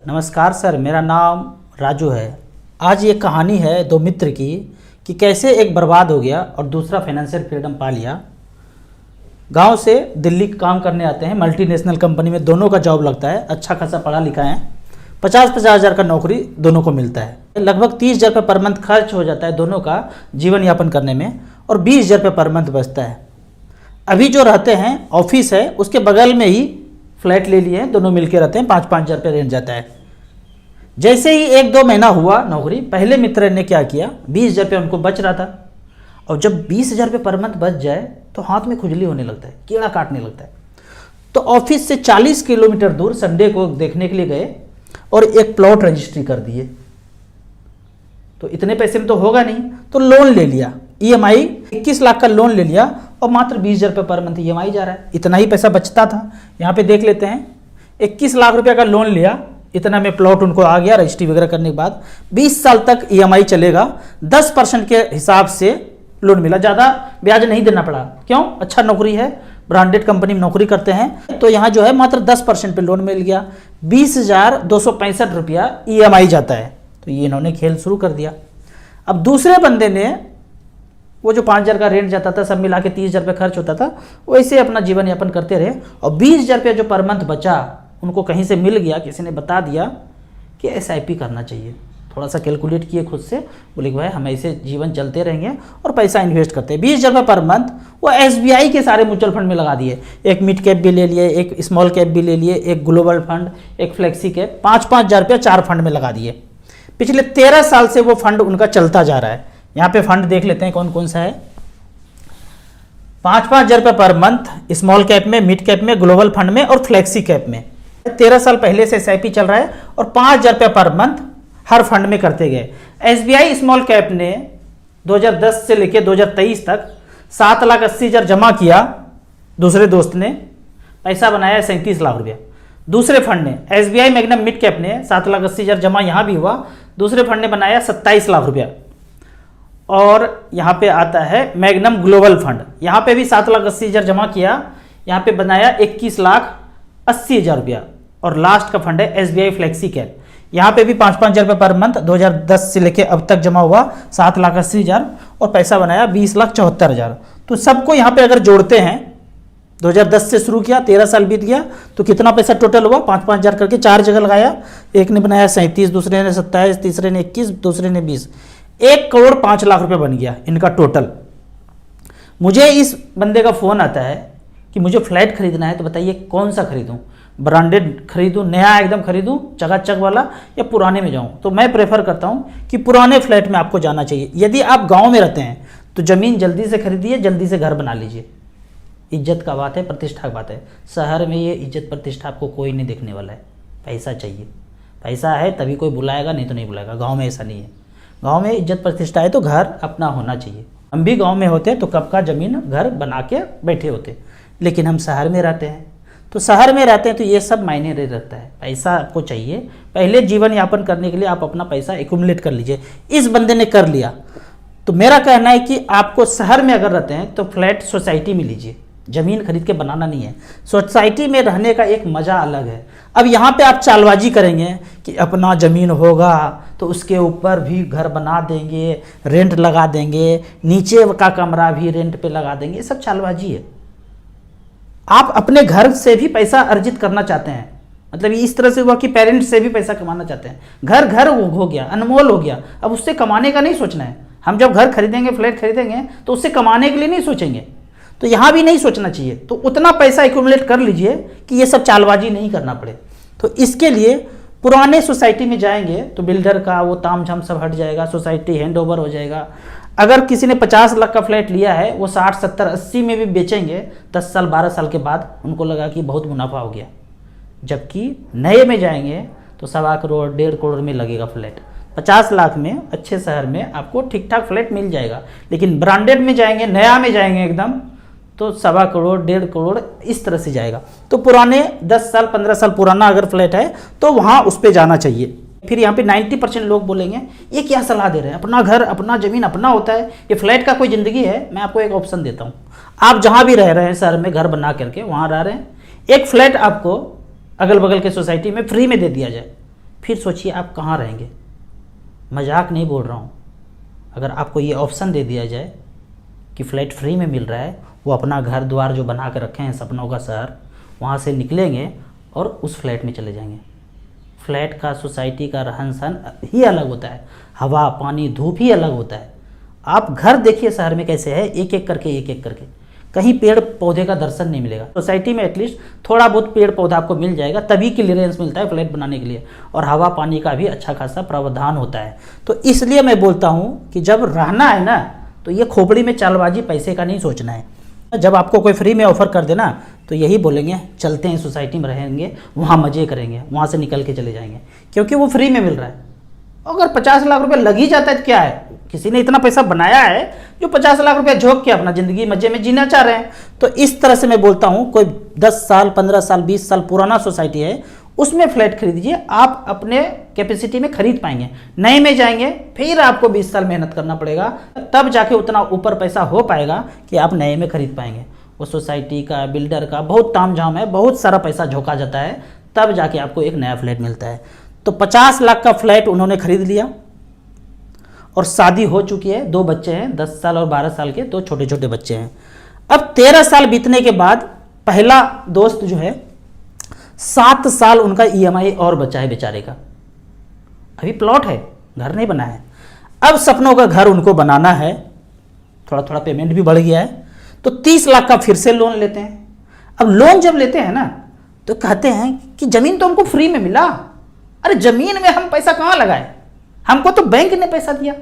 नमस्कार सर, मेरा नाम राजू है। आज ये कहानी है दो मित्र की कि कैसे एक बर्बाद हो गया और दूसरा फाइनेंशियल फ्रीडम पा लिया। गांव से दिल्ली काम करने आते हैं, मल्टीनेशनल कंपनी में दोनों का जॉब लगता है। अच्छा खासा पढ़ा लिखा है, 50-50 हज़ार का नौकरी दोनों को मिलता है। लगभग 30 हज़ार रुपये पर मंथ खर्च हो जाता है दोनों का जीवन यापन करने में, और 20 हज़ार रुपये पर मंथ बचता है। अभी जो रहते हैं ऑफिस है उसके बगल में ही फ्लैट ले लिए हैं, दोनों मिलके रहते हैं। 5-5 हज़ार रुपये रेंट जाता है। जैसे ही 1-2 महीना हुआ नौकरी, पहले मित्र ने क्या किया, 20 हज़ार रुपये उनको बच रहा था, और जब 20 हज़ार रुपये पर मंथ बच जाए तो हाथ में खुजली होने लगता है, कीड़ा काटने लगता है। तो ऑफिस से 40 किलोमीटर दूर संडे को देखने के लिए गए और एक प्लॉट रजिस्ट्री कर दिए। तो इतने पैसे में तो होगा नहीं, तो लोन ले लिया, EMI 21 लाख का लोन ले लिया, और मात्र 20 हज़ार रुपये पर मंथ EMI जा रहा है। इतना ही पैसा बचता था। यहाँ पे देख लेते हैं, 21 लाख रुपये का लोन लिया, इतना में प्लॉट उनको आ गया। रजिस्ट्री वगैरह करने के बाद 20 साल तक EMI चलेगा। 10% के हिसाब से लोन मिला, ज़्यादा ब्याज नहीं देना पड़ा। क्यों? अच्छा नौकरी है, ब्रांडेड कंपनी में नौकरी करते हैं, तो यहाँ जो है मात्र 10% पे लोन मिल गया। 20,265 रुपया EMI जाता है। तो ये इन्होंने खेल शुरू कर दिया। अब दूसरे बंदे ने वो जो 5 हज़ार का रेंट जाता था, सब मिला के 30 हज़ार रुपये खर्च होता था, वैसे अपना जीवन यापन करते रहे। और 20 हज़ार रुपया जो पर मंथ बचा उनको कहीं से मिल गया, किसी ने बता दिया कि SIP करना चाहिए। थोड़ा सा कैलकुलेट किए खुद से, बोले कि भाई हम ऐसे जीवन चलते रहेंगे और पैसा इन्वेस्ट करते हैं। 20 हज़ार रुपये पर मंथ वो SBI के सारे म्यूचुअल फंड में लगा दिए। एक मिड कैप भी ले लिए, एक स्मॉल कैप भी ले लिए, एक ग्लोबल फंड, एक फ्लेक्सी कैप, 5-5 हज़ार रुपया 4 फंड में लगा दिए। पिछले 13 साल से वो फंड उनका चलता जा रहा है। यहाँ पे फंड देख लेते हैं कौन कौन सा है। 5-5 हज़ार रुपये पर मंथ स्मॉल कैप में, मिड कैप में, ग्लोबल फंड में और फ्लेक्सी कैप में। 13 साल पहले से SIP चल रहा है और 5 हज़ार रुपये पर मंथ हर फंड में करते गए। SBI स्मॉल कैप ने 2010 से लेकर 2023 तक 7,80,000 जमा किया। दूसरे दोस्त ने पैसा बनाया 37 लाख रुपया। दूसरे फंड ने SBI मैग्नम मिड कैप ने 7,80,000 जमा यहाँ भी हुआ, दूसरे फंड ने बनाया 27 लाख रुपया। और यहाँ पे आता है मैग्नम ग्लोबल फंड, यहाँ पे भी 7,80,000 जमा किया, यहाँ पे बनाया 21,80,000 रुपया। और लास्ट का फंड है SBI फ्लेक्सी कैप, यहाँ पे भी 5-5 हज़ार रुपये पर मंथ 2010 से लेके अब तक जमा हुआ 7,80,000 और पैसा बनाया 20,74,000। तो सबको यहाँ पे अगर जोड़ते हैं, 2010 से शुरू किया, 13 साल बीत गया, तो कितना पैसा टोटल हुआ? 5-5 हज़ार करके 4 जगह लगाया। एक ने बनाया 37, दूसरे ने 27, तीसरे ने 21, दूसरे ने 20। 1,05,00,000 रुपये बन गया इनका टोटल। मुझे इस बंदे का फ़ोन आता है कि मुझे फ्लैट खरीदना है, तो बताइए कौन सा खरीदूं? ब्रांडेड खरीदूं, नया एकदम खरीदूं चकाचक वाला, या पुराने में जाऊं? तो मैं प्रेफर करता हूं कि पुराने फ्लैट में आपको जाना चाहिए। यदि आप गांव में रहते हैं तो ज़मीन जल्दी से खरीदिए, जल्दी से घर बना लीजिए। इज्जत का बात है, प्रतिष्ठा की बात है। शहर में ये इज्जत प्रतिष्ठा आपको कोई नहीं देखने वाला है। पैसा चाहिए, पैसा है तभी कोई बुलाएगा, नहीं तो नहीं बुलाएगा। गाँव में ऐसा नहीं है। गाँव में इज्जत प्रतिष्ठा है तो घर अपना होना चाहिए। हम भी गाँव में होते तो कब का ज़मीन घर बना के बैठे होते, लेकिन हम शहर में रहते हैं। तो शहर में रहते हैं तो ये सब मायने रखता है। पैसा आपको चाहिए, पहले जीवन यापन करने के लिए आप अपना पैसा एक्यूमुलेट कर लीजिए। इस बंदे ने कर लिया। तो मेरा कहना है कि आपको शहर में अगर रहते हैं तो फ्लैट सोसाइटी में लीजिए, ज़मीन खरीद के बनाना नहीं है। सोसाइटी में रहने का एक मज़ा अलग है। अब यहाँ पे आप चालबाजी करेंगे कि अपना ज़मीन होगा तो उसके ऊपर भी घर बना देंगे, रेंट लगा देंगे, नीचे का कमरा भी रेंट पे लगा देंगे, ये सब चालबाजी है। आप अपने घर से भी पैसा अर्जित करना चाहते हैं, मतलब इस तरह से हुआ कि पेरेंट्स से भी पैसा कमाना चाहते हैं। घर घर हो गया, अनमोल हो गया। अब उससे कमाने का नहीं सोचना है। हम जब घर खरीदेंगे, फ्लैट खरीदेंगे, तो उससे कमाने के लिए नहीं सोचेंगे। तो यहाँ भी नहीं सोचना चाहिए। तो उतना पैसा एक्यूमुलेट कर लीजिए कि ये सब चालबाजी नहीं करना पड़े। तो इसके लिए पुराने सोसाइटी में जाएंगे तो बिल्डर का वो तामझाम सब हट जाएगा, सोसाइटी हैंड ओवर हो जाएगा। अगर किसी ने 50 लाख का फ्लैट लिया है, वो 60, 70, 80 में भी बेचेंगे 10 साल 12 साल के बाद, उनको लगा कि बहुत मुनाफा हो गया। जबकि नए में जाएंगे तो 1.25 करोड़ 1.5 करोड़ में लगेगा फ्लैट। 50 लाख में अच्छे शहर में आपको ठीक ठाक फ्लैट मिल जाएगा। लेकिन ब्रांडेड में जाएंगे, नया में जाएंगे एकदम, तो 1.25 करोड़ 1.5 करोड़ इस तरह से जाएगा। तो पुराने 10 साल 15 साल पुराना अगर फ्लैट है तो वहाँ उस पर जाना चाहिए। फिर यहाँ पे 90% लोग बोलेंगे ये क्या सलाह दे रहे हैं, अपना घर अपना ज़मीन अपना होता है, ये फ्लैट का कोई ज़िंदगी है? मैं आपको एक ऑप्शन देता हूँ। आप जहाँ भी रह रहे हैं शहर में घर बना करके वहाँ रह रहे हैं, एक फ्लैट आपको अगल बगल के सोसाइटी में फ्री में दे दिया जाए, फिर सोचिए आप कहाँ रहेंगे। मजाक नहीं बोल रहा हूँ। अगर आपको ये ऑप्शन दे दिया जाए कि फ्लैट फ्री में मिल रहा है, वो अपना घर द्वार जो बना के रखे हैं सपनों का शहर, वहाँ से निकलेंगे और उस फ्लैट में चले जाएंगे। फ्लैट का, सोसाइटी का रहन सहन ही अलग होता है, हवा पानी धूप ही अलग होता है। आप घर देखिए शहर में कैसे है, एक एक करके कहीं पेड़ पौधे का दर्शन नहीं मिलेगा। सोसाइटी में एटलीस्ट थोड़ा बहुत पेड़ पौधा आपको मिल जाएगा, तभी क्लियरेंस मिलता है फ्लैट बनाने के लिए, और हवा पानी का भी अच्छा खासा प्रावधान होता है। तो इसलिए मैं बोलता हूँ कि जब रहना है ना, तो ये खोपड़ी में चालबाजी पैसे का नहीं सोचना है। जब आपको कोई फ्री में ऑफर कर देना तो यही बोलेंगे चलते हैं सोसाइटी में रहेंगे, वहाँ मज़े करेंगे, वहाँ से निकल के चले जाएंगे, क्योंकि वो फ्री में मिल रहा है। अगर 50 लाख रुपए लग ही जाता है तो क्या है, किसी ने इतना पैसा बनाया है जो 50 लाख रुपए झोंक के अपना ज़िंदगी मज़े में जीना चाह रहे हैं। तो इस तरह से मैं बोलता हूँ, कोई 10 साल 15 साल 20 साल पुराना सोसाइटी है, उसमें फ्लैट खरीदिए, आप अपने कैपेसिटी में खरीद पाएंगे। नए में जाएंगे फिर आपको 20 साल मेहनत करना पड़ेगा, तब जाके उतना ऊपर पैसा हो पाएगा कि आप नए में खरीद पाएंगे। वो सोसाइटी का, बिल्डर का बहुत तामझाम है, बहुत सारा पैसा झोंका जाता है, तब जाके आपको एक नया फ्लैट मिलता है। तो 50 लाख का फ्लैट उन्होंने खरीद लिया और शादी हो चुकी है, 2 बच्चे हैं, 10 साल और 12 साल के 2 छोटे छोटे बच्चे हैं। अब 13 साल बीतने के बाद पहला दोस्त जो है 7 साल उनका ईएमआई और बचा है बेचारे का। अभी प्लॉट है, घर नहीं बना है। अब सपनों का घर उनको बनाना है, थोड़ा थोड़ा पेमेंट भी बढ़ गया है, तो 30 लाख का फिर से लोन लेते हैं। अब लोन जब लेते हैं ना तो कहते हैं कि ज़मीन तो हमको फ्री में मिला। अरे ज़मीन में हम पैसा कहाँ लगाए, हमको तो बैंक ने पैसा दिया।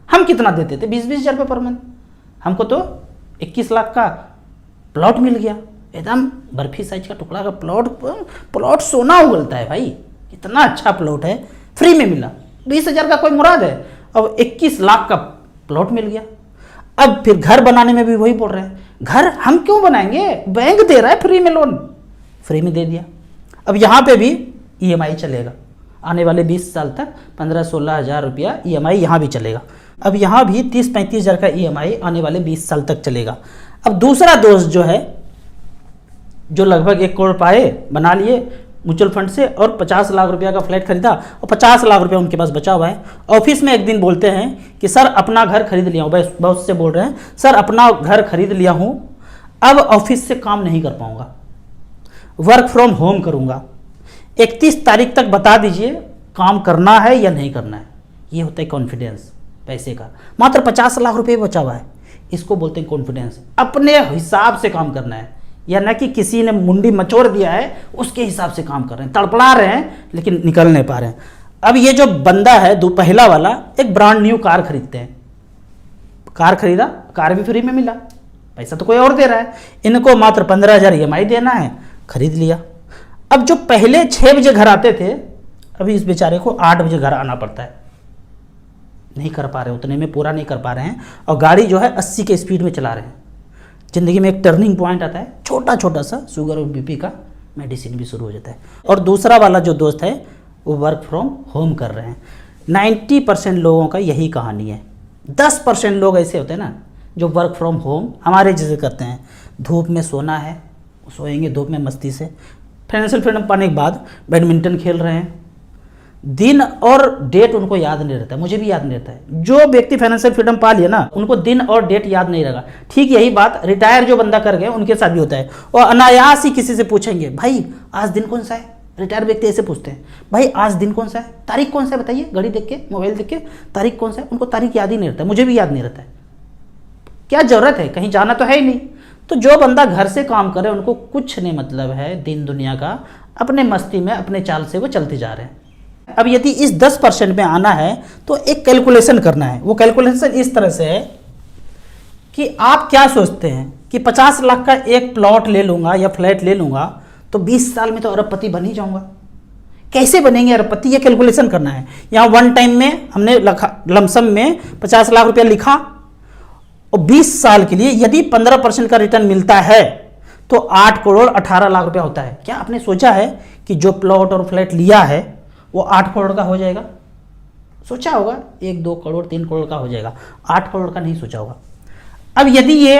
हम कितना देते थे, 20-20 हज़ार रुपये पर मंथ। हमको तो 21 लाख का प्लॉट मिल गया, एकदम बर्फी साइज का टुकड़ा का प्लॉट सोना उगलता है भाई, इतना अच्छा प्लॉट है, फ्री में मिला। 20 हज़ार का कोई मुराद है, अब 21 लाख का प्लॉट मिल गया। अब फिर घर बनाने में भी वही बोल रहे हैं, घर हम क्यों बनाएंगे, बैंक दे रहा है फ्री में, लोन फ्री में दे दिया। अब यहाँ पे भी ईएमआई चलेगा, आने वाले 20 साल तक 15-16 हज़ार रुपया ईएमआई यहाँ भी चलेगा। अब यहाँ भी 30-35 हज़ार का ईएमआई आने वाले 20 साल तक चलेगा। अब दूसरा दोस्त जो है, जो लगभग 1 करोड़ पाए, बना लिए म्यूचुअल फंड से, और 50 लाख रुपया का फ्लैट खरीदा, और 50 लाख रुपया उनके पास बचा हुआ है। ऑफिस में एक दिन बोलते हैं कि सर अपना घर खरीद लिया हूँ, बॉस से बोल रहे हैं, सर अपना घर खरीद लिया हूँ, अब ऑफिस से काम नहीं कर पाऊँगा, वर्क फ्रॉम होम करूँगा, 31 तारीख तक बता दीजिए काम करना है या नहीं करना है। ये होता है कॉन्फिडेंस पैसे का। मात्र 50 लाख रुपये बचा हुआ है, इसको बोलते हैं कॉन्फिडेंस। अपने हिसाब से काम करना है, या न कि किसी ने मुंडी मचोड़ दिया है उसके हिसाब से काम कर रहे हैं, तड़पड़ा रहे हैं लेकिन निकल नहीं पा रहे हैं। अब ये जो बंदा है पहला वाला, एक ब्रांड न्यू कार खरीदते हैं, कार खरीदा, कार भी फ्री में मिला, पैसा तो कोई और दे रहा है, इनको मात्र 15 हज़ार ईएमआई देना है, खरीद लिया। अब जो पहले 6 बजे घर आते थे, अभी इस बेचारे को 8 बजे घर आना पड़ता है। नहीं कर पा रहे, उतने में पूरा नहीं कर पा रहे हैं, और गाड़ी जो है 80 के स्पीड में चला रहे हैं। ज़िंदगी में एक टर्निंग पॉइंट आता है, छोटा छोटा सा, शुगर और बीपी का मेडिसिन भी शुरू हो जाता है। और दूसरा वाला जो दोस्त है वो वर्क फ्रॉम होम कर रहे हैं। 90% लोगों का यही कहानी है। 10% लोग ऐसे होते हैं ना जो वर्क फ्रॉम होम हमारे जैसे करते हैं। धूप में सोना है, सोएंगे धूप में मस्ती से, फाइनेंशियल फ्रीडम पाने के बाद बैडमिंटन खेल रहे हैं। दिन और डेट उनको याद नहीं रहता, मुझे भी याद नहीं रहता है। जो व्यक्ति फाइनेंशियल फ्रीडम पा लिया ना, उनको दिन और डेट याद नहीं रहेगा। ठीक यही बात रिटायर जो बंदा कर गए उनके साथ भी होता है। और अनायास ही किसी से पूछेंगे, भाई आज दिन कौन सा है, रिटायर व्यक्ति ऐसे पूछते हैं, भाई आज दिन कौन सा है, तारीख कौन सा है बताइए, घड़ी देख के, मोबाइल देख के तारीख कौन सा है। उनको तारीख याद ही नहीं रहता, मुझे भी याद नहीं रहता है। क्या जरूरत है, कहीं जाना तो है ही नहीं। तो जो बंदा घर से काम करे उनको कुछ नहीं मतलब है दिन दुनिया का, अपने मस्ती में अपने चाल से वो चलते जा रहे हैं। अब यदि इस 10% में आना है तो एक कैलकुलेशन करना है। वो कैलकुलेशन इस तरह से है कि आप क्या सोचते हैं कि 50 लाख का एक प्लॉट ले लूँगा या फ्लैट ले लूँगा तो 20 साल में तो अरबपति बन ही जाऊँगा। कैसे बनेंगे अरबपति, ये कैलकुलेशन करना है। यहाँ वन टाइम में हमने लमसम में 50 लाख रुपया लिखा, और 20 साल के लिए यदि 15% का रिटर्न मिलता है तो 8 करोड़ 18 लाख रुपया होता है। क्या आपने सोचा है कि जो प्लॉट और फ्लैट लिया है वो 8 करोड़ का हो जाएगा? सोचा होगा 1-2 करोड़ 3 करोड़ का हो जाएगा, 8 करोड़ का नहीं सोचा होगा। अब यदि ये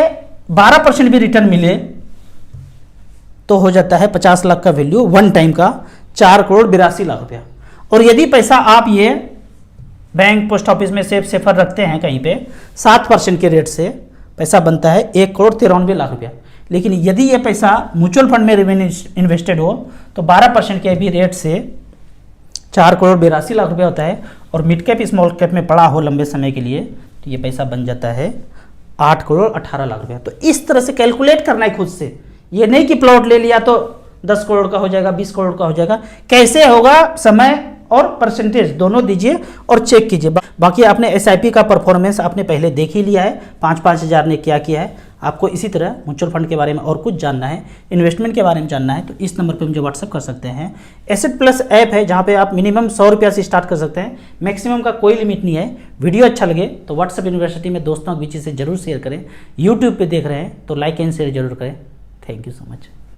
12% भी रिटर्न मिले तो हो जाता है 50 लाख का वैल्यू वन टाइम का 4 करोड़ 82 लाख रुपया। और यदि पैसा आप ये बैंक पोस्ट ऑफिस में सेफर रखते हैं कहीं पे 7% के रेट से पैसा बनता है 1,93,00,000 रुपया। लेकिन यदि ये पैसा म्यूचुअल फंड में इन्वेस्टेड हो तो 12% के भी रेट से 4,82,00,000 रुपया होता है। और मिड कैप स्मॉल कैप में पड़ा हो लंबे समय के लिए तो ये पैसा बन जाता है 8,18,00,000 रुपया। तो इस तरह से कैलकुलेट करना है खुद से, ये नहीं कि प्लॉट ले लिया तो 10 करोड़ का हो जाएगा, 20 करोड़ का हो जाएगा। कैसे होगा, समय और परसेंटेज दोनों दीजिए और चेक कीजिए। बाकी आपने एसआईपी का परफॉर्मेंस आपने पहले देख ही लिया है, 5-5 हज़ार ने क्या किया है। आपको इसी तरह म्यूचुअल फंड के बारे में और कुछ जानना है, इन्वेस्टमेंट के बारे में जानना है तो इस नंबर पे मुझे व्हाट्सअप कर सकते हैं। एसेट प्लस ऐप है जहाँ पे आप मिनिमम 100 रुपया से स्टार्ट कर सकते हैं, मैक्सिमम का कोई लिमिट नहीं है। वीडियो अच्छा लगे तो व्हाट्सअप यूनिवर्सिटी में दोस्तों के बीच से जरूर शेयर करें। यूट्यूब पर देख रहे हैं तो लाइक एंड शेयर जरूर करें। Thank you so much.